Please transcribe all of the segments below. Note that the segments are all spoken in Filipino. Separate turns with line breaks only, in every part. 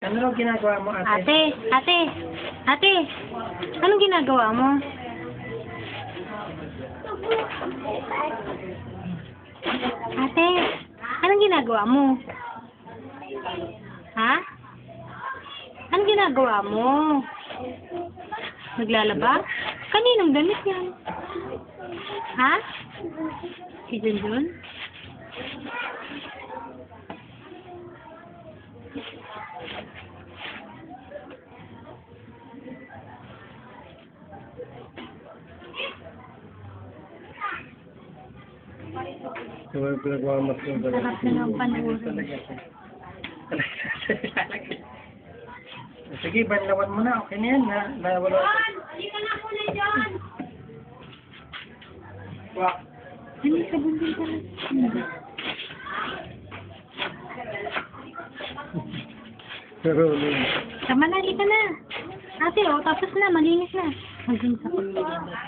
Ano raw ginagawa mo, ate?
Ate, anong ginagawa mo? Ate, anong ginagawa mo? Ha? Anong ginagawa mo? Naglalaba? Kaninong damit yan? Ha? Si Junjun?
Yung pinagmamas ko ba?
Sarap na ng panurin.
Sige, banlawan mo na. Okay na yan. Wala.
Hindi ka na muna dyan!
Wak.
Ano sa bundin ka na?
Pero,
Tama na, halika na. Ate, tapos na, malinis na. Hanggang sa pagkalimit.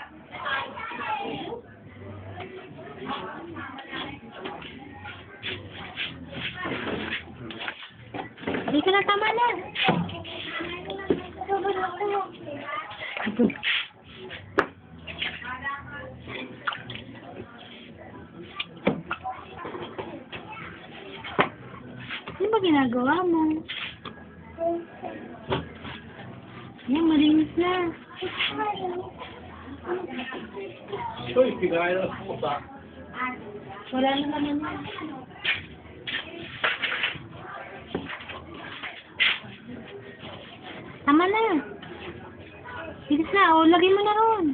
Halika na, tama na. Ito. Ano ba ginagawa mo? Yan, malinis na.
uy, pigaya na po ba?
Wala na naman yan. Tama na. Bilis na. O, lagay mo na ron.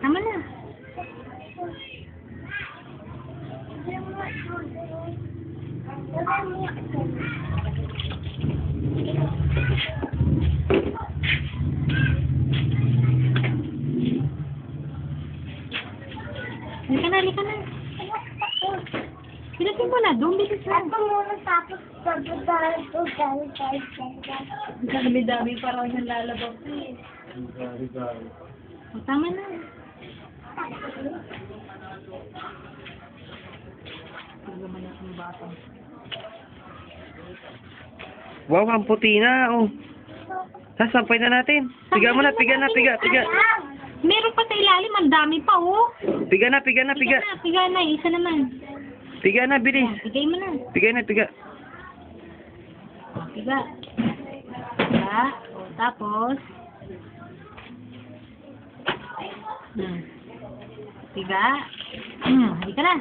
Tama na. Halika na. Pinasin mo na, doon, bilis na.
Ito muna tapos pagdadaan ko dahil
Dami-dami pa raw yung lalabas eh. O, tama na. Paglaman yung bata.
Wow, ang puti na. Oh. Sasampay na natin. Piga mo na, piga.
Meron pa sa ilalim, ang dami pa, oh.
Piga na.
Piga na, isa naman.
Piga na, bilis.
Yan, pigay mo na.
Piga.
Piga. Piga. O, tapos. Piga. Halika na.